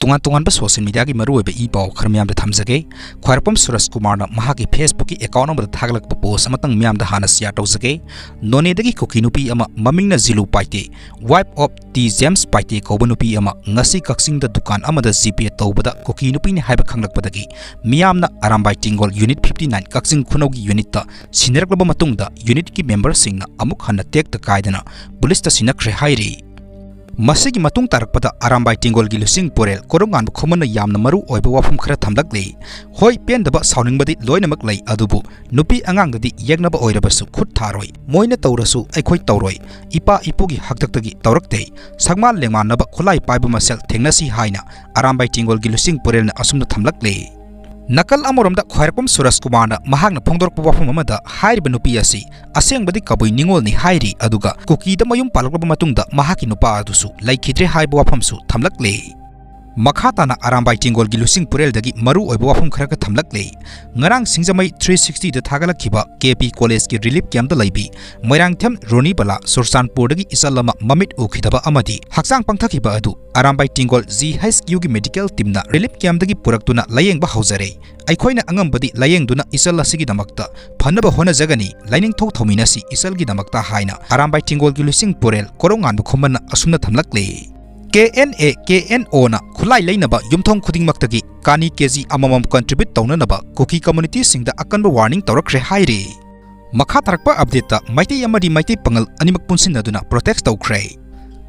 tungan social media ki maru oiba ipaw khar miyam da thamjage khwairpam Suraj Kumar na mahaki Facebook ki account number thaglak pa post amatang miyam da hana share tawjage none dagi Kuki Nupi ama maming na zilu paite wipe of the James paite Cowboy Nupi ama ngasi Kakching da dukan amada Gpay tawbada Kuki Nupi ni haiba khanglakpadagi miyam na arambai tingol unit 59 Kakching Khunaugi unit ta siniraklaba matungda unit ki member sing na amuk hanna tek ta kaidana police ta Sinakre Hairi Masigi matung tarakpada arambai tingol gi lusing porel korongan khomana yamna maru oiba wafam khara thamlakle hoi pendaba sauningbadi loinamak lei adubu nupi angangdadi yegnaba oirabasu khut tharoi moina tawrasu aikhoi tawroi ipa ipugi hakdaktagi tawrakte sagmal lengmanaba khulai paiba masel thengnasi haina arambai tingol gi lusing porel na asumna thamlakle Nakal amoramda khwairpam Suraj Kumar na mahakna phongdorpa wafam amada hairiba nupi asi asengbadi kabui ningol ni hairi aduga Kuki da mayum palakba matungda mahaki nupa adusu laikhidre haiba wafamsu thamlakle Makhatana arambai tingol gi lusing purel dagi maru oiba wafam khara ka thamlakle ngarang singjamai 360 da thagalakhiba KP college ki relief camp da laibi moirangthem Roni Bala Sursanpur dagi isalama mamit ukhidaba amadi haksang pangthakiba adu arambai tingol GHQ gi medical team na relief camp dagi puraktuna layengba haujare aikhoina angambadi layengduna isal asigi damakta phanaba hona jagani lining thau thominasi isal gi damakta haina arambai tingol gi lusing purel korongan khomana asumna thamlakle KNO na khulai leinaba yumthong khuding maktagi kani kg amamam contribute tawnanaba Kuki community singda akanba warning tawrakre hairi makha tarakpa update ta maiti amadi maiti pangal animak punsinaduna protect tawkre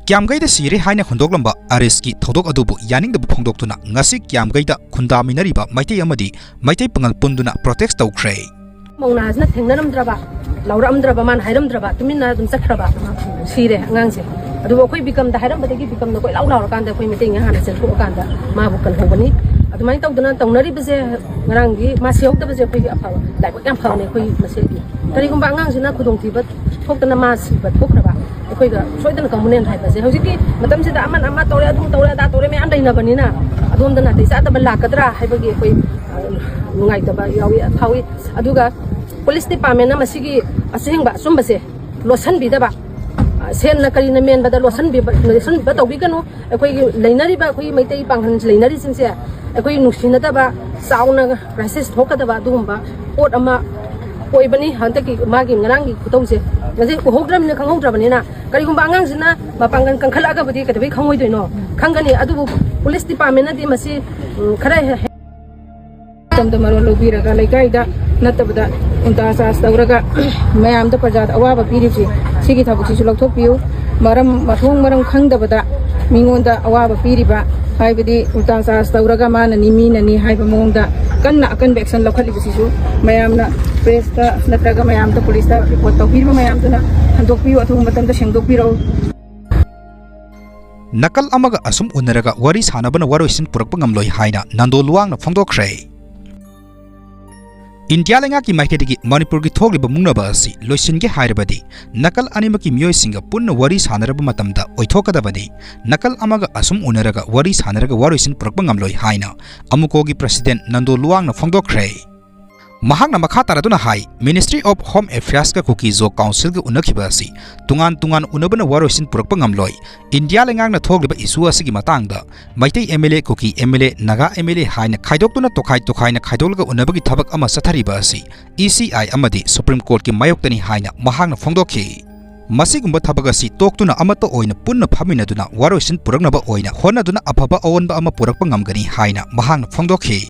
kyamgai da sire haina khondoklamba arrest ki thodok adubu yaning da phongdoktuna ngasi kyamgai da khunda minariba maiti amadi maiti pangal punduna protect tawkre mongna na thengnaramdraba lauramdraba man hairamdraba tuminna dum sakraba sire angangse adu koi bikam da hairam badagi bikam na koi lau kan da koi meeting hana sen ko kan da ma bu kan hobani adu mai tawduna tawnari bese ngaranggi ma siok da bese koi afa dai ko yam phawne koi maseli tari kum bangang sina khudong ti bat thokna ma si bat thokraba koi ga soidan kamunen hai bese hojiki matam sida aman amma tawre adum tawre da tawre me andai na banina adum da na ti sa da bala kadra hai bagi koi nungai da ba yawi thawi aduga police department na masigi aseng ba sum bese losan bi da ba sen na kali na men bada losan bi tawbi kanu akoi leinari ba akoi maitai panghan leinari singse akoi nuksina da ba sauna crisis thokada ba dumba pot ama koi bani hantaki magi ngarang gi kutause ngaje ko hogdram na khanghodra na kali gumba angang sina ba panghan kangkhala ga badi kadabai khangoi doino khangani adu police department na di masi khara tamda maro lobira ga laikai da natabda unta sas tawraga mayam da prajat awaba piriji sigi thabuki sulakthok piu maram mathong maram khangdabada mingonda awaba piriba haibadi unta sas tawraga mana nimi nani haiba mongda kanna akan action lakhali bisisu mayamna press ta natraga mayam da police ta report tawpirba mayam da handok piu athum matam da sengdok piro Nakal amaga asum unaraga wari sanabana waroisin purakpa ngamloi haina nando luang na Fongdokhre India lenga ki maikedi Manipur ki thogliba mungnaba asi loisinge hairabadi nakal anima ki miyoi singa punna wari sanaraba matamda oithokadabadi nakal amaga asum unaraga wari sanaraga waroisin purakpa ngamloi haina amuko gi president nando luang na Fongdokhre mahakna makha taraduna hai Ministry of Home Affairs ka Kuki Zo Council ga unakhiba asi tungan unabana waroisin purakpa ngamloi India lengang na thogliba isu asigi matangda maitei MLA Kuki MLA Naga MLA haina khaidoktuna tokhai na khaidolga unabagi thabak ama sathariba asi ECI amadi Supreme Court ki mayoktani haina mahakna Fongdokhi masigumba thabak asi toktuna amata oina punna phaminaduna waroisin puraknaba oina honaduna aphaba awanba ama purakpa ngamgani haina mahakna Fongdokhi